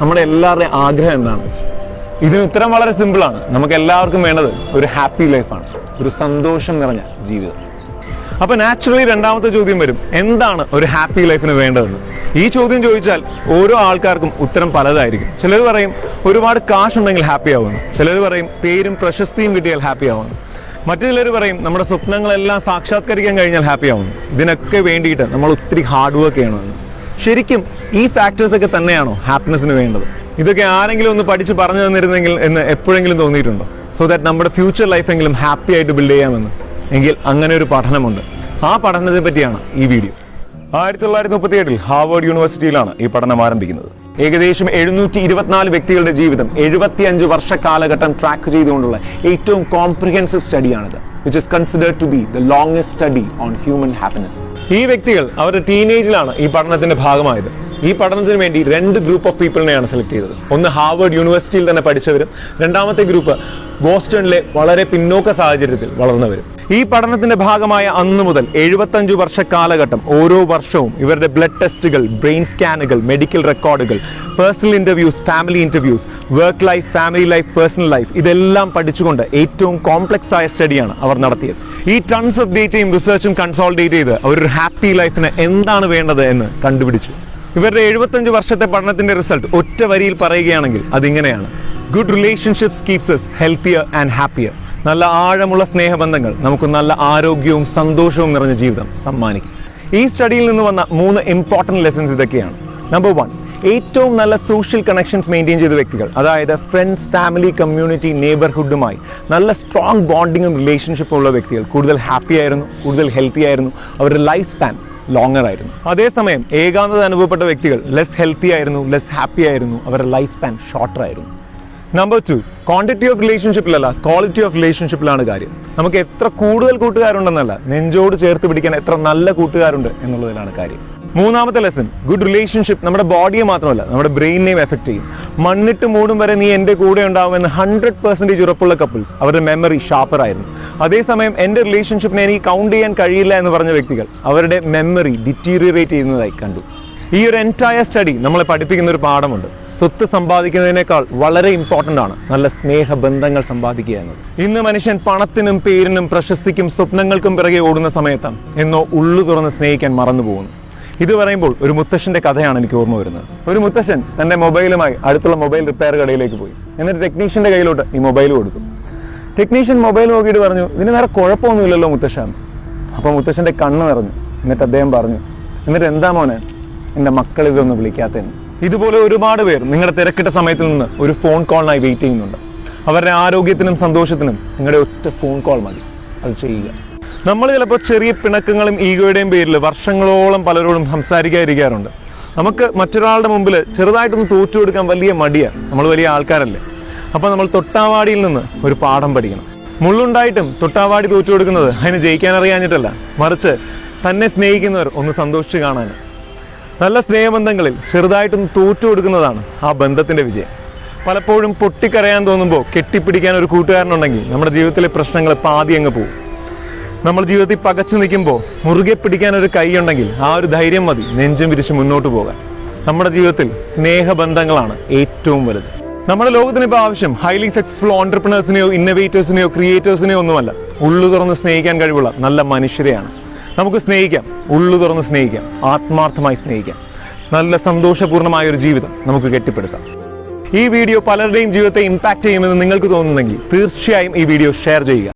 നമ്മുടെ എല്ലാവരുടെയും ആഗ്രഹം എന്താണ്? ഇതിന് ഉത്തരം വളരെ സിമ്പിളാണ്. നമുക്ക് എല്ലാവർക്കും വേണ്ടത് ഒരു ഹാപ്പി ലൈഫാണ്, ഒരു സന്തോഷം നിറഞ്ഞ ജീവിതം. അപ്പൊ നാച്ചുറലി രണ്ടാമത്തെ ചോദ്യം വരും, എന്താണ് ഒരു ഹാപ്പി ലൈഫിന് വേണ്ടതെന്ന്. ഈ ചോദ്യം ചോദിച്ചാൽ ഓരോ ആൾക്കാർക്കും ഉത്തരം പലതായിരിക്കും. ചിലർ പറയും ഒരുപാട് കാശ് ഉണ്ടെങ്കിൽ ഹാപ്പി ആവുന്നു, ചിലർ പറയും പേരും പ്രശസ്തിയും കിട്ടിയാൽ ഹാപ്പി ആവുന്നു, മറ്റു ചിലർ പറയും നമ്മുടെ സ്വപ്നങ്ങളെല്ലാം സാക്ഷാത്കരിക്കാൻ കഴിഞ്ഞാൽ ഹാപ്പി ആവുന്നു. ഇതിനൊക്കെ വേണ്ടിയിട്ട് നമ്മൾ ഒത്തിരി ഹാർഡ് വർക്ക് ചെയ്യണമെന്ന്. ശരിക്കും ഈ ഫാക്ടേഴ്സ് ഒക്കെ തന്നെയാണോ ഹാപ്പിനെസ്സിന് വേണ്ടത്? ഇതൊക്കെ ആരെങ്കിലും ഒന്ന് പഠിച്ച് പറഞ്ഞു തന്നിരുന്നെങ്കിൽ എന്ന് എപ്പോഴെങ്കിലും തോന്നിയിട്ടുണ്ടോ? സോ ദാറ്റ് നമ്മുടെ ഫ്യൂച്ചർ ലൈഫെങ്കിലും ഹാപ്പി ആയിട്ട് ബിൽഡ് ചെയ്യാമെന്ന്. എങ്കിൽ അങ്ങനെ ഒരു പഠനമുണ്ട്. ആ പഠനത്തെ പറ്റിയാണ് ഈ വീഡിയോ. 1937 ഹാർവേഡ് യൂണിവേഴ്സിറ്റിയിലാണ് ഈ പഠനം ആരംഭിക്കുന്നത്. ഏകദേശം 724 വ്യക്തികളുടെ ജീവിതം 75 വർഷ കാലഘട്ടം ട്രാക്ക് ചെയ്തുകൊണ്ടുള്ള ഏറ്റവും comprehensive സ്റ്റഡിയാണിത്, which is considered to be the longest study on human happiness. ഈ വ്യക്തികൾ അവരുടെ ടീനേജിലാണ് ഈ പഠനത്തിന്റെ ഭാഗമായത്. ഈ പഠനത്തിന് വേണ്ടി 2 ഗ്രൂപ്പ് ഓഫ് പീപ്പിളിനെയാണ് സെലക്ട് ചെയ്തത്. ഒന്ന് ഹാർവേഡ് യൂണിവേഴ്സിറ്റിയിൽ തന്നെ പഠിച്ചവരും, രണ്ടാമത്തെ ഗ്രൂപ്പ് ബോസ്റ്റണിലെ വളരെ പിന്നോക്ക സാഹചര്യത്തിൽ വളർന്നവരും. ഈ പഠനത്തിന്റെ ഭാഗമായ അന്ന് മുതൽ 75 വർഷ കാലഘട്ടം ഓരോ വർഷവും ഇവരുടെ ബ്ലഡ് ടെസ്റ്റുകൾ, ബ്രെയിൻ സ്കാനുകൾ, മെഡിക്കൽ റെക്കോർഡുകൾ, personal interviews, family interviews, work life, family life, personal life, ഇതെല്ലാം പഠിച്ചുകൊണ്ട് ഏറ്റവും കോംപ്ലക്സ് ആയ സ്റ്റഡിയാണ് അവർ നടത്തിയത്. ഈ ടൺസ് ഓഫ് ഡേറ്റയും റിസർച്ചും കൺസോളിഡേറ്റ് ചെയ്ത് അവരൊരു ഹാപ്പി ലൈഫിന് എന്താണ് വേണ്ടത് എന്ന് കണ്ടുപിടിച്ചു. ഇവരുടെ 75 വർഷത്തെ പഠനത്തിന്റെ റിസൾട്ട് ഒറ്റ വരിയിൽ പറയുകയാണെങ്കിൽ അതിങ്ങനെയാണ്: good relationships keeps us healthier and happier. നല്ല ആഴമുള്ള സ്നേഹബന്ധങ്ങൾ നമുക്ക് നല്ല ആരോഗ്യവും സന്തോഷവും നിറഞ്ഞ ജീവിതം സമ്മാനിക്കും. ഈ സ്റ്റഡിയിൽ നിന്ന് വന്ന 3 ഇമ്പോർട്ടൻറ്റ് ലെസൺസ് ഇതൊക്കെയാണ്. നമ്പർ 1, ഏറ്റവും നല്ല സോഷ്യൽ കണക്ഷൻസ് മെയിൻറ്റെയിൻ ചെയ്ത വ്യക്തികൾ, അതായത് ഫ്രണ്ട്സ്, ഫാമിലി, കമ്മ്യൂണിറ്റി, നെയ്ബർഹുഡുമായി നല്ല സ്ട്രോങ് ബോണ്ടിങ്ങും റിലേഷൻഷിപ്പും ഉള്ള വ്യക്തികൾ കൂടുതൽ ഹാപ്പി ആയിരുന്നു, കൂടുതൽ ഹെൽത്തി ആയിരുന്നു, അവരുടെ ലൈഫ് സ്പാൻ ലോങ്ങർ ആയിരുന്നു. അതേസമയം ഏകാന്തത അനുഭവപ്പെട്ട വ്യക്തികൾ ലെസ് ഹെൽത്തി ആയിരുന്നു, ലെസ് ഹാപ്പി ആയിരുന്നു, അവരുടെ ലൈഫ് സ്പാൻ ഷോർട്ടർ ആയിരുന്നു. നമ്പർ 2, ക്വാണ്ടിറ്റി ഓഫ് റിലേഷൻഷിപ്പിലല്ല, ക്വാളിറ്റി ഓഫ് റിലേഷൻഷിപ്പിലാണ് കാര്യം. നമുക്ക് എത്ര കൂടുതൽ കൂട്ടുകാരുണ്ടെന്നല്ല, നെഞ്ചോട് ചേർത്ത് പിടിക്കാൻ എത്ര നല്ല കൂട്ടുകാരുണ്ട് എന്നുള്ളതിലാണ് കാര്യം. മൂന്നാമത്തെ ലെസൺ, ഗുഡ് റിലേഷൻഷിപ്പ് നമ്മുടെ ബോഡിയെ മാത്രമല്ല നമ്മുടെ ബ്രെയിനിനെയും എഫക്ട് ചെയ്യും. മണ്ണിട്ട് മൂടും വരെ നീ എൻ്റെ കൂടെ ഉണ്ടാവുമെന്ന് 100% ഉറപ്പുള്ള കപ്പിൾസ് അവരുടെ മെമ്മറി ഷാർപ്പർ ആയിരുന്നു. അതേസമയം എൻ്റെ റിലേഷൻഷിപ്പിനെ എനിക്ക് കൗണ്ട് ചെയ്യാൻ കഴിയില്ല എന്ന് പറഞ്ഞ വ്യക്തികൾ അവരുടെ മെമ്മറി ഡിറ്റീരിയറേറ്റ് ചെയ്യുന്നതായി കണ്ടു. ഈ ഒരു എൻറ്റയർ സ്റ്റഡി നമ്മളെ പഠിപ്പിക്കുന്ന ഒരു പാഠമുണ്ട്. സ്വത്ത് സമ്പാദിക്കുന്നതിനേക്കാൾ വളരെ ഇമ്പോർട്ടൻ്റ് ആണ് നല്ല സ്നേഹബന്ധങ്ങൾ സമ്പാദിക്കുക എന്നത്. ഇന്ന് മനുഷ്യൻ പണത്തിനും പേരിനും പ്രശസ്തിക്കും സ്വപ്നങ്ങൾക്കും പിറകെ ഓടുന്ന സമയത്ത് എന്നോ ഉള്ളു തുറന്ന് സ്നേഹിക്കാൻ മറന്നു പോകുന്നു. ഇത് പറയുമ്പോൾ ഒരു മുത്തശ്ശൻ്റെ കഥയാണ് എനിക്ക് ഓർമ്മ വരുന്നത്. ഒരു മുത്തശ്ശൻ തൻ്റെ മൊബൈലുമായി അടുത്തുള്ള മൊബൈൽ റിപ്പയർ കടയിലേക്ക് പോയി. എന്നിട്ട് ടെക്നീഷ്യൻ്റെ കയ്യിലോട്ട് ഈ മൊബൈൽ കൊടുത്തു. ടെക്നീഷ്യൻ മൊബൈൽ നോക്കിയിട്ട് പറഞ്ഞു, ഇതിന് വേറെ കുഴപ്പമൊന്നുമില്ലല്ലോ മുത്തശ്ശൻ. അപ്പോൾ മുത്തശ്ശൻ്റെ കണ്ണ് നിറഞ്ഞു. എന്നിട്ട് അദ്ദേഹം പറഞ്ഞു, എന്നിട്ട് എന്താ മോനെ എൻ്റെ മക്കൾ ഇതൊന്ന് വിളിക്കാത്തതെന്ന്. ഇതുപോലെ ഒരുപാട് പേർ നിങ്ങളുടെ തിരക്കിട്ട സമയത്തിൽ നിന്ന് ഒരു ഫോൺ കോളിനായി വെയിറ്റ് ചെയ്യുന്നുണ്ട്. അവരുടെ ആരോഗ്യത്തിനും സന്തോഷത്തിനും നിങ്ങളുടെ ഒറ്റ ഫോൺ കോൾ മതി. അത് ചെയ്യുക. നമ്മൾ ചിലപ്പോൾ ചെറിയ പിണക്കങ്ങളും ഈഗോയുടെയും പേരിൽ വർഷങ്ങളോളം പലരോടും സംസാരിക്കാതിരിക്കാറുണ്ട്. നമുക്ക് മറ്റൊരാളുടെ മുമ്പിൽ ചെറുതായിട്ടൊന്ന് തോറ്റു കൊടുക്കാൻ വലിയ മടിയാണ്. നമ്മൾ വലിയ ആൾക്കാരല്ലേ. അപ്പോൾ നമ്മൾ തൊട്ടാവാടിയിൽ നിന്ന് ഒരു പാഠം പഠിക്കണം. മുള്ളുണ്ടായിട്ടും തൊട്ടാവാടി തോറ്റു കൊടുക്കുന്നത് അതിന് ജയിക്കാൻ അറിയാഞ്ഞിട്ടല്ല, മറിച്ച് തന്നെ സ്നേഹിക്കുന്നവർ ഒന്ന് സന്തോഷിച്ച് കാണാൻ. നല്ല സ്നേഹബന്ധങ്ങളിൽ ചെറുതായിട്ടൊന്ന് തോറ്റു കൊടുക്കുന്നതാണ് ആ ബന്ധത്തിൻ്റെ വിജയം. പലപ്പോഴും പൊട്ടിക്കരയാൻ തോന്നുമ്പോൾ കെട്ടിപ്പിടിക്കാൻ ഒരു കൂട്ടുകാരനുണ്ടെങ്കിൽ നമ്മുടെ ജീവിതത്തിലെ പ്രശ്നങ്ങൾ പാതി അങ്ങ് പോകും. നമ്മൾ ജീവിതത്തിൽ പകച്ചു നിൽക്കുമ്പോൾ മുറുകെ പിടിക്കാൻ ഒരു കൈയുണ്ടെങ്കിൽ ആ ഒരു ധൈര്യം മതി നെഞ്ചും വിരിച്ച് മുന്നോട്ട് പോകാൻ. നമ്മുടെ ജീവിതത്തിൽ സ്നേഹബന്ധങ്ങളാണ് ഏറ്റവും വലുത്. നമ്മുടെ ലോകത്തിന് ഇപ്പോൾ ആവശ്യം ഹൈലി സക്സസ്ഫുൾ ഓൺട്രപ്രണേഴ്സിനെയോ ഇന്നോവേറ്റേഴ്സിനെയോ ക്രിയേറ്റേഴ്സിനെയോ ഒന്നുമല്ല, ഉള്ളു തുറന്ന് സ്നേഹിക്കാൻ കഴിവുള്ള നല്ല മനുഷ്യരെയാണ്. നമുക്ക് സ്നേഹിക്കാം, ഉള്ളു തുറന്ന് സ്നേഹിക്കാം, ആത്മാർത്ഥമായി സ്നേഹിക്കാം. നല്ല സന്തോഷപൂർണ്ണമായ ഒരു ജീവിതം നമുക്ക് കെട്ടിപ്പടുക്കാം. ഈ വീഡിയോ പലരുടെയും ജീവിതത്തെ ഇമ്പാക്ട് ചെയ്യുമെന്ന് നിങ്ങൾക്ക് തോന്നുന്നെങ്കിൽ തീർച്ചയായും ഈ വീഡിയോ ഷെയർ ചെയ്യുക.